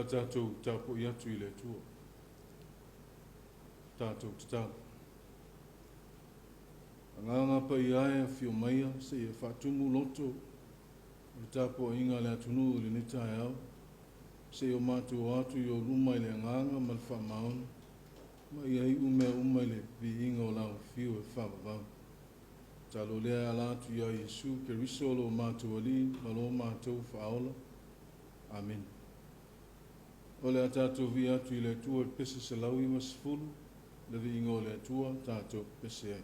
Tātou tāpo I atu I le tua. Tātou tata. Anganga pa I ae a whio maia se e whatumu loto. O tāpo inga le atunu le nita e au. Se o mātou atu I o luma I le anganga ma le whamaona. Ma I ai ume le vi inga o lau whio e whamavau. Talo lea ala atu I a Yesu ke risolo o mātou ali ma lo mātou whaola. Amen. O le tātou vi atu I le tua pese se lau I masfulu, le vi ingo le tua tātou pese ai.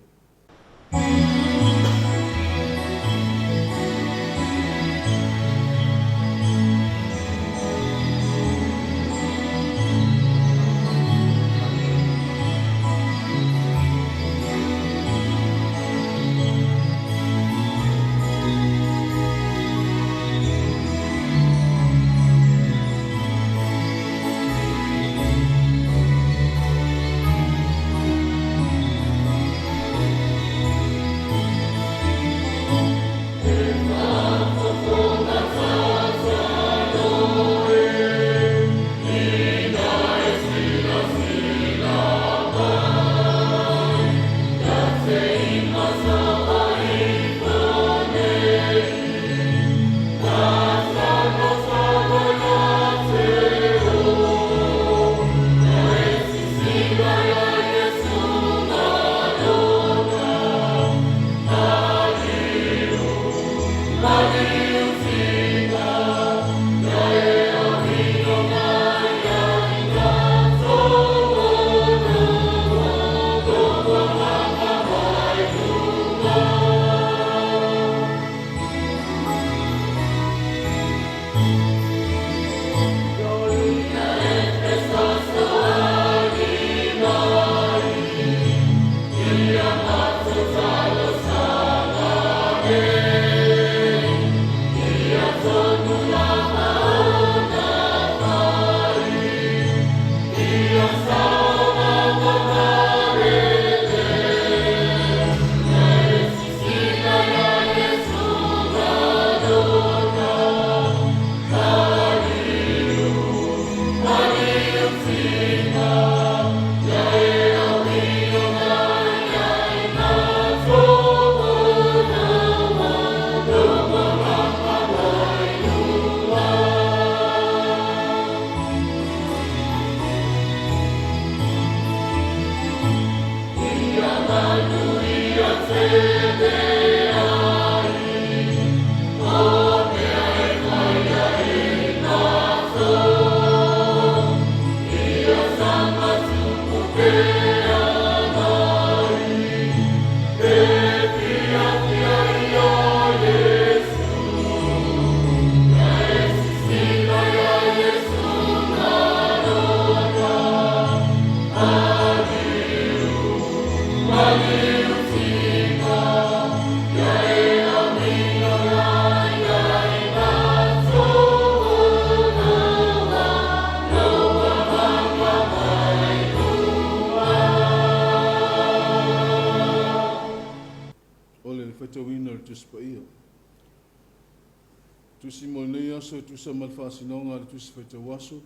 Tusi mo nei aso tusa malfasinonga le tusi fai tawaso.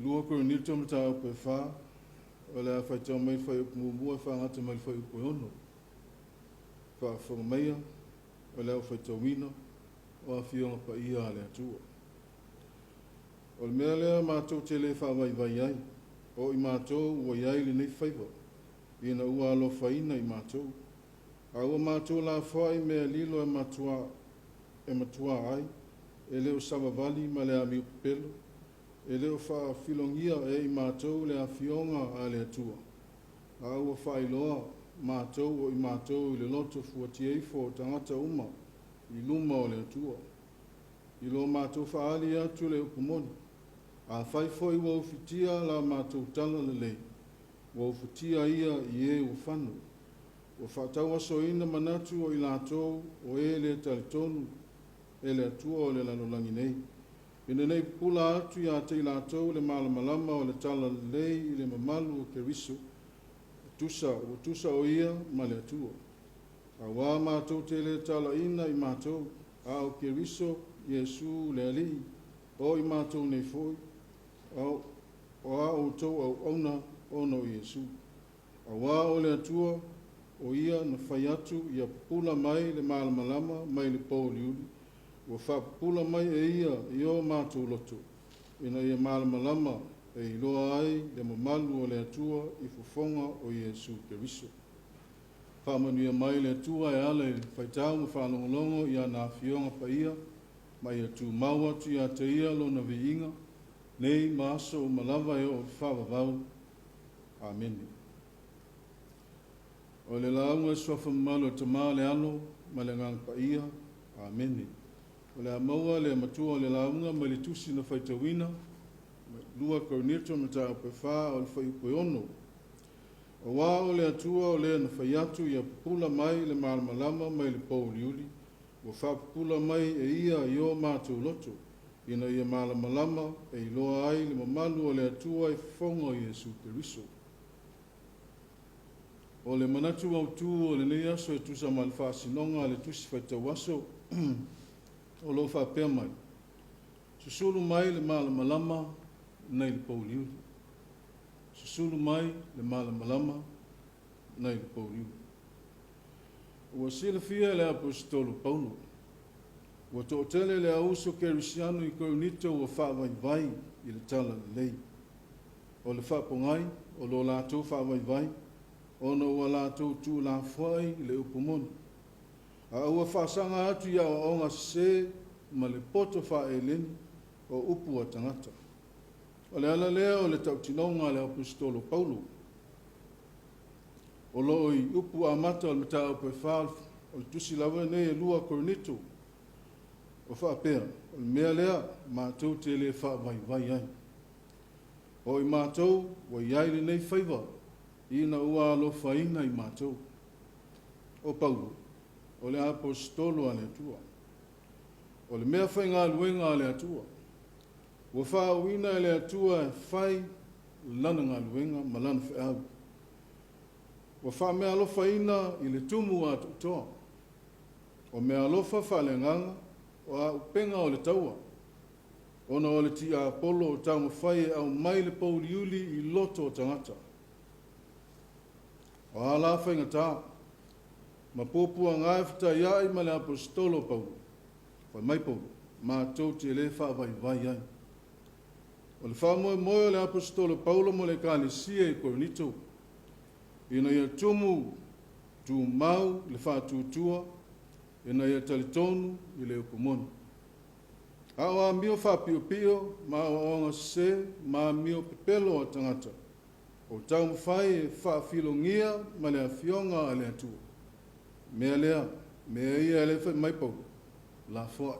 Lua ko ni tama ta pe fa. Wala fai tama mai fai mumua fa ngata mai fai ko ono. Fa fa mai wala fai tawina o fio pa ia le tua. O le mea lea mātou te le wha vai ai. O I mātou o iai le nei whaiva. Ina ua alo whaina I mātou. A ua mātou la whai mea lilo e matua ai. E leo savavali ma le ami upelo. E leo wha filongia I mātou le a fionga a le atua. A ua whai loa mātou o I mātou I le loto fuati eifo o tangata uma I luma o le atua. I lo mātou whaali atu le upumoni. A whaifoi wa ufitia la mātou tala le lei. Wa ufitia ia i e u whanu. Wa whatau aso ina manatu o i lātou o e le talitonu. E le atua o le lalolangi nei. Ina nei pula atu ia te i lātou le malamalama o le tala le lei i le mamalu o Keriso. Tusa o ia ma le atua. A wā mātou te le tala ina i mātou. A o Keriso Yesu le ali. O i mātou nei foi. O a o tau au auna ono Yesu. A wā o le atua o ia na whai atu ia pula mai le malamalama mai le pōliuli. Wa whapula mai e ia i o mātou loto. Ina ia malamalama e i loa ai le mamalu o le atua i fufonga o Yesu Keriso. Whamanuia mai le atua e ale whaitau ma whanongolongo ia nā whionga pa ia mai atu mau atu ia te ia lo na viinga nei maaso o malawa e o whawawau. Amen. O le launga swafa malo te maa le ano ma le ngang pa ia. Amen. O le amaua le matua o le launga ma le tusi na whaitawina lua kornito ma ta pe wha o le whaiupoe ono. O wā o le atua o le na whaiatu ia pupula mai le malamalama mai le pōliuli. Wa whapupula mai e ia i o mātou loto. Ina ia malamalama e i loa ai le mamalu o le atua i whonga o Yesu Keriso. O le manatu au tū o le nei aso e tusa ma le whaasinonga le tusi whaitau aso o lo whapea mai. Susulu mai le malamalama nei le pōliuli. Susulu mai le malamalama nei le pōliuli. Ua silafia le apostolo Paulo. Ua toʻatele le auso kerisiano i Korinito ua whaavaivai i le tala le lei. O le whapongai, o lo lātou whaavaivai, ona ua lātou tū la whai i le upumoni. A ua whaasanga atu ia o onga se ma le poto whaeleni o upu a tangata. O le ala lea o le tautinonga le apostolo Paulo. O lo i upu a mata o le mata o pe whaal o le tusi lawa nei e lua Korinito. O whaapea, o le mea lea, mātou te le whaavaivai ai. O i mātou, wa iai nei whaiva, ina ua alofa ina i mātou. O Paulo, o le apostolo a le atua. O le mea whai ngā luenga a le atua. Wa whaawina le atua e whai lana ngā luenga ma lana whaau. Wa wha mea alofa ina i le tumu a tutoa. O mea alofa wha le nganga, o a upenga o le taua. Ona o le ti a Apollo o tau mawhai au mai le pōliuli i loto o tangata. O a la whainga tā, ma pōpua ngai whita iai ma le apostolo Paulo. Whai mai Paulo, ma tau te le whaavaivai ai. O le whaamoe moe o le apostolo Paulo mo le kālesia i Korinito. Ina ia tumu tu mau le whaatūtua, ina ia talitonu i le upumoni. Awa mio whapio pio, ma onga se, ma mio pepelo o tangata. O tau mwhai e whaafilongia ma le awhionga a le atua. Mea lea, mea ia le whai maipau, la whai.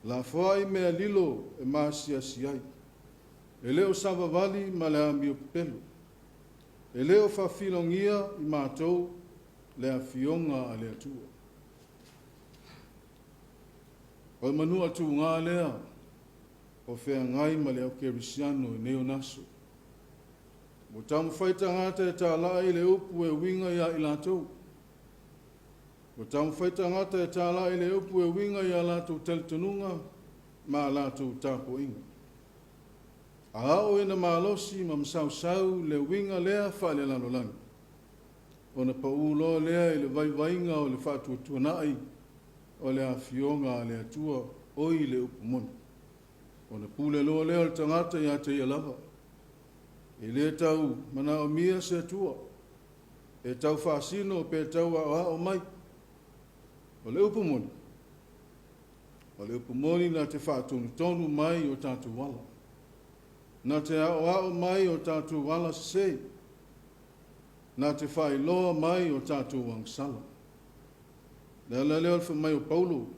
La whai mea lilo e maasia siai. E leo savavali ma le mio pepelo. E leo whaafilongia i mātou le awhionga a le atua. O manua tu ngā lea, o whea ngai ma le au kerisiano e neo naso. Mo tamu whaita ngata e tā lai le upu e winga ia i lātou. Mo tamu whaita ngata e tā lai le upu e winga ia lātou talitanunga, ma lātou tāpo inga. A ao e na mālosi ma msau le winga lea whale lanolangi. O na paulo lea i le vaivainga o le whatuatuanai, o le awhionga le atua oi le upumoni. O na pule loa lea le tangata ia te ialava. E le tau mana o mia se atua. E tau whaasino pe tau a o mai. O le upumoni. O le upumoni na te whaatonu tonu mai o tātu wala. Na te a o mai o tātu wala se. Na te whailoa mai o tātu wangsala. Le ala leo alfa mai o Paulo,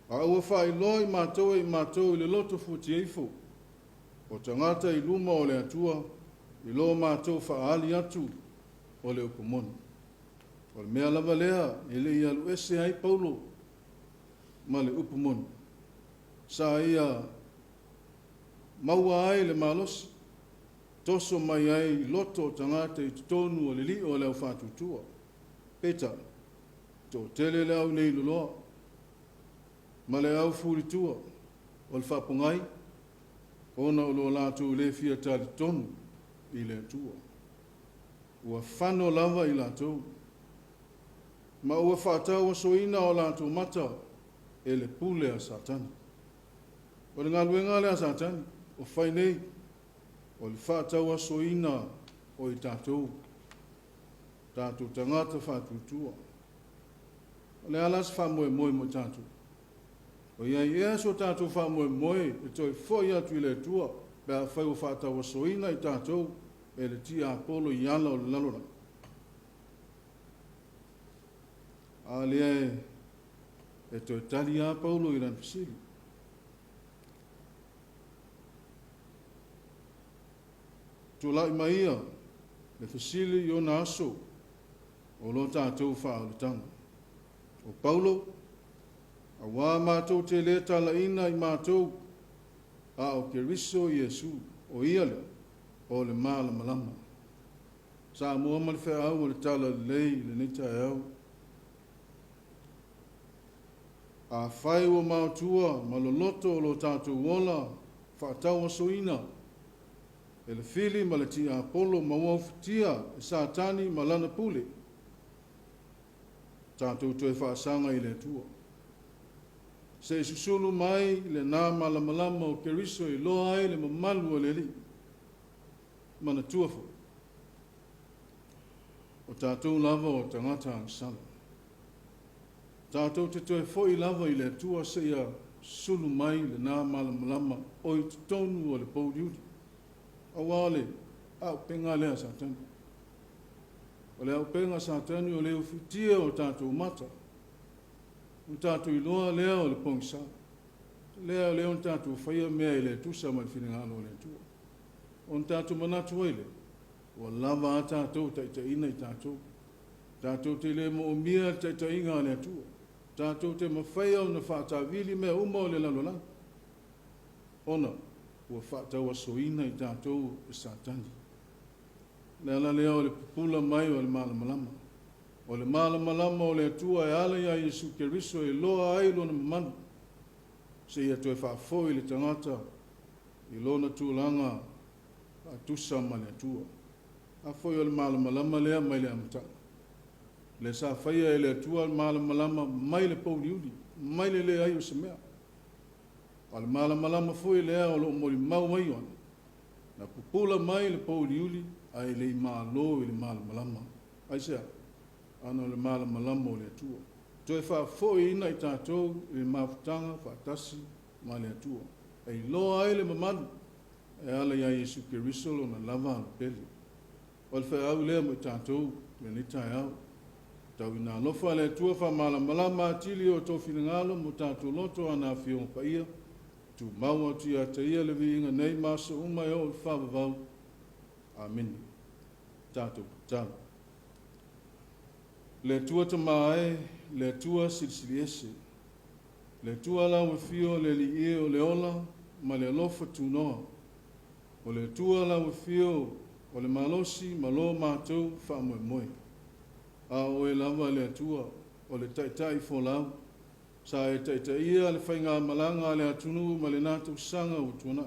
A ua whaeloa I mātou I le loto futi eifo. O tangata I luma o le atua, I lo mātou whaali atu o le upumona. O le mea lava lea, I le ia luese ai Paulo, ma le upumona. Sa ia maua ai le malosi, toso mai ai loto o tangata I tutonu o le li o le au whātutua. Peta, tō tele le au nei luloa, ma le au furitua, o le whapungai, ona o lo lātou le fia tali tonu I le atua. Ua whano lava I lātou, ma ua whātau o soina o lātou mata, e le pule a satani. O le ngaluenga le a satani, o whainei, o le whātau a soina o I tātou, tātou tangata whātutua. O le alas whamoe moe mo tātou. O iai ea so tātou whamoe moe, e toi foi atu I le tua, pe a whai o whātau a soina I tātou, e le tia apolo I ala o le lalora. A lea e toi tali a Paulo I ran pisiri. Tula I maia, le fisili I ona aso, o lo tātou whaaulitanga. O Paulo, a wā mātou te le tala ina I mātou, a o Keriso Iesu, o ia le, o le māla malama. Sa mua ma le whea au o le tala lei le nita e au. A whai o mātua, ma lo loto o lo tātou wola, whaatau o soina, e le fili ma le tia apolo ma waufitia, e sātani ma lana pule. Tātou toi whaasanga I le tua. Se susulu mai le nā malamalama o Keriso I loa ai le mamalu o le li. Mana tuafo. O tātou lava o tangata ang sala. Tātou te toi foi lava I le tua se ia sulu mai le nā malamalama o I tonu o le poudiudi. Awale, au penga lea satani. O le au penga satani o le ufitia o tātou mata. O tātou iloa lea o le pongsa. Lea o leo tātou whaia mea I le tusa ma le whinengalo o le tua. O tātou manatu ele. O lava a tātou taitaina I tātou. Tātou te le mo mia taitainga le tua. Tātou te mawhaia o na whaatawili mea uma o le lalolang. Ona, ua whaatau asoina I tātou e satani. Lea la lea o le pupula mai o le malamalama. O le malamalama o le atua e ala ia Iesu Keriso e loa ai lona mamanu. Se ia toi whaafoi le tangata I lona tūlanga a tusa ma le atua. A foi o le malamalama lea mai le amatanga. Le sa whaia e le atua malamalama mai le pouliuli, mai le ai o se mea. O le malamalama foi lea o lo mori mau mai ona. Na pupula mai le pouliuli ai le malo I le malamalama. Ai sea, ana le malamalama o le atua. Toi whaafoi ina I tātou I le mafutanga, whaatasi ma le atua. Ai loa ai le mamanu. E ala ia Iesu Keriso lo na lava ala peli. O le whae au lea mo I tātou, le nita e au. Tau ina lofa le tua wha malamalama atili o tō whinangalo mo tātou loto ana whiong paia. Tu maua tu ia te ia le viinga nei masa umai o le whawawau. Amen. Tātou tātou. Le tua ta mae, le tua sirisiriese. Le tua la wafio le li ie o le ola, ma le lofa tu noa. O le tua la wafio o le malosi, malo mātou whamoe moe. A o e lava le tua, o le taitai folau. Sa e taitaia le whainga malanga le atunu ma le nātou sanga o tuana.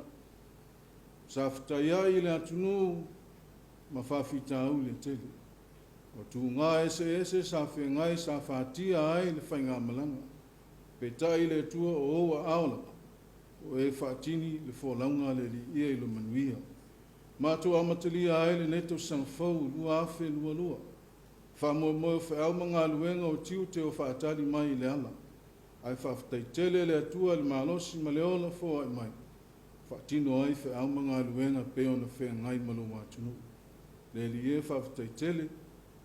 Sa whataia I le atunu ma whawhitau le tele. O tu ngā ese sa whengai sa whatia ai le whainga malanga. Pe tai le tua o oa aola. O e whatini le wholaunga le li ia I lo manuia. Mātou amatalia ai le neto sangfau lua afe lua. Whamoe moe whaau mga luenga o tiu te o whaatari mai I le ala. Ai whawhataitele le atua le malosi ma le ola fo ai mai. Whaatino ai whaau mga luenga peo na whea ngai malo matunu. Le li e whawhataitele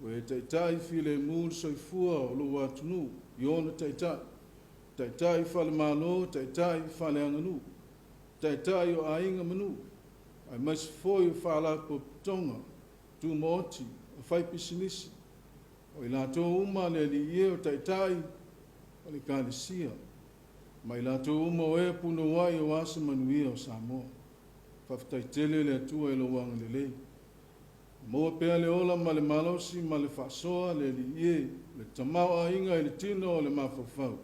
o e taitai fi le mūl soifua o lo watunu I ona taitai. taitai whale malo, taitai whale anganu, taitai o ainga manu, ai mas foi o whala po tonga, tu mooti, o whai pisinisi, o i lato uma le li ie o taitai, o le kālisia, mai lato uma o e puno wai o asa manuia o Samoa, whaftai tele le atua e lo wanga le lei. Moa pea le ola ma le malosi ma le whasoa le li ie, le tamau a inga e le tino o le mawhawhau.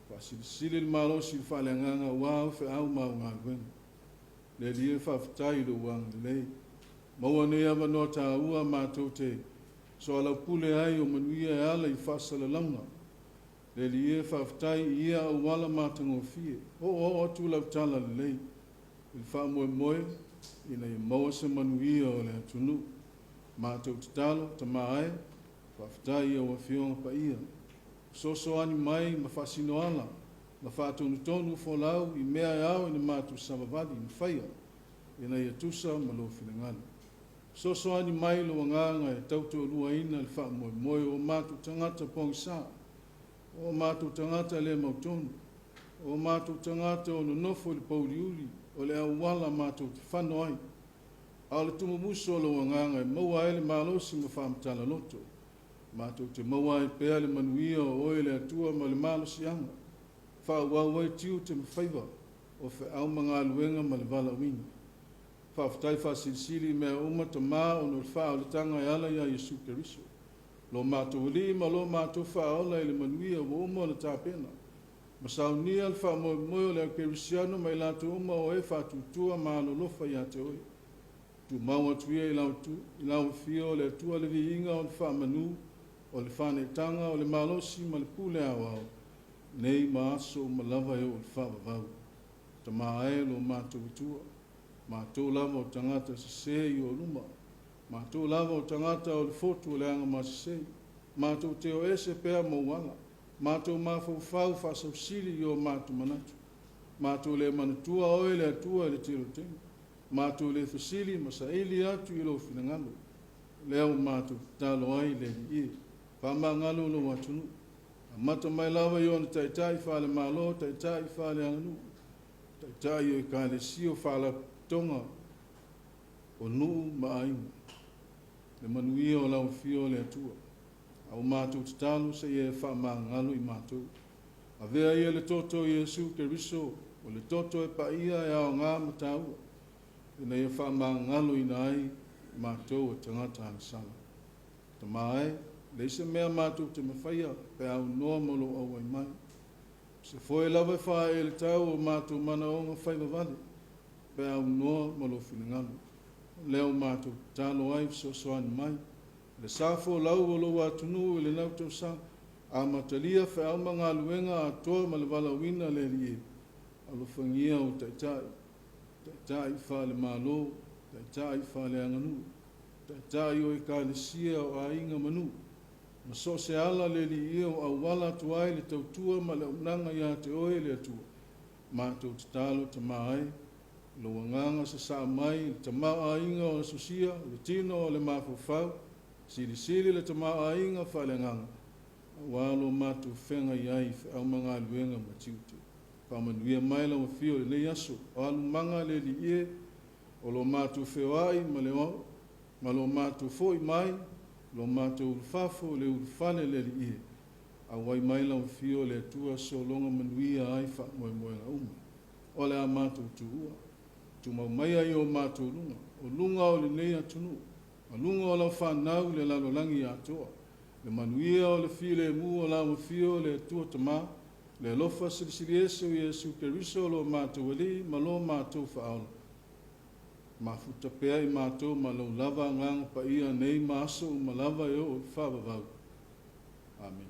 Whasilisili le malosi le whale nganga wau whe au mau ngā luenga. Le li ie whawhtai lo wang le lei. Moa ne awa no tā ua mātou te so alau pule ai o manuia e ala i whasala launga. Le li ie whawhtai ia au wala mātango fie. O atu lau tala le lei. Il wha moe moe ina i maua se manuia o le atunu. Mātou te talo, ta maae, whawhtai o wawhionga pa ia. Soso ani mai ma whasino ala, ma whātonu tonu wholau i mea e au ina mātou samavali i mwhaia, ina i atusa ma lo whilangani. Soso ani mai lo wanganga e tauto lua ina le wha moe moe o mātou tangata pongisa, o mātou tangata le mautonu, o mātou tangata o nonofo le pauliuli, o le au wala mātou te whano ai. Au le tumu muso lo wanganga e maua ele malosi ma whaamtala loto. Mātou te maua e pea le manuia o oe le atua ma le malosi anga. Whauawai tiu te mawhaiva o wha au mga luenga ma le vala wingi. Whawhtai whasilisili mea uma ta maa o no le wha o le tanga e ala ia Yesu Keriso. Lo mātou li ma lo mātou whaola e le manuia o uma o le tāpena. Masau nia le wha moe moe o le Kerisiano mai lato uma o e whatutua maa lo lofa ia te oe. Tu maua tuia i lau fio le tua le viinga o le whamanu, o le whanetanga, o le malosi, ma le pule awao, nei maaso ma lava e o le whawavau. Ta maa e lo mātou itua, mātou lava o tangata sasei o luma, mātou lava o tangata o le fotu o le anga masasei, mātou te o ese pea mauala, mātou mawhawhau whasau sili i o mātou manatu, mātou le manatua oe le atua le tiro tengu. Mātou le fasili masaili atu i lo whinangalo. Leo mātou talo ai le li ie. Whama ngalo lo watunu. A mata mai lawa i ona taitai whale malo, taitai whale anganu. Taitai o i kāle sio whala tonga o nuu maainga. Le manuia o lau fio le atua. Au mātou talo se ie whama ngalo i mātou. A vea ia le toto i Yesu Keriso, o le toto e pa ia e ao ngā mataua. Ina ia whamangalo ina ai mātou o tangata angsala. Ta mai, leise mea mātou te mawhaia, pe au noa molo au ai mai. Se foi lawa wha e le tau o mātou mana o ngā whaiva vale, pe au noa molo whingalo. Leo mātou talo ai soani mai. Le safo lau o lo atunu e le nautau sa, a matalia wha au mga luenga a toa ma le wala wina le lie, alo whangia o taitai. Taitai whale malo, taitai whale anganu, taitai o e kālesia o a inga manu. Ma so se ala le li ia o au wala tuai le tautua ma le unanga ia te oe le atua. Mātou te talo te mai, lo wanganga sa sa mai, le ta maa inga o le sosia, le tino o le mawhawhau, sili le ta maa inga whale nganga. Walo mātou whenga iai au mga luenga ma tiute. Whamanuia mai lau whio le nei aso, o alu manga le li ie, o lo mātou whewai ma le o, ma lo mātou foi mai, lo mātou ulfafo le ulfane le li ie. A wai mai lau whio le tua so longa manuia ai wha moe moe nga uma. O le a mātou tuua, tu mau mai ai o mātou lunga, o lunga o le nei atunu, o lunga o lau whanau le lalolangi atoa, le manuia o le whio le mu o lau whio le tua tamaa, le lofa silisili ese o Yesu Keriso lo mātou ali, ma lo mātou whaola. Ma futa pea i mātou ma lo lava ngang pa ia nei maaso ma lava e o whawavau. Amen.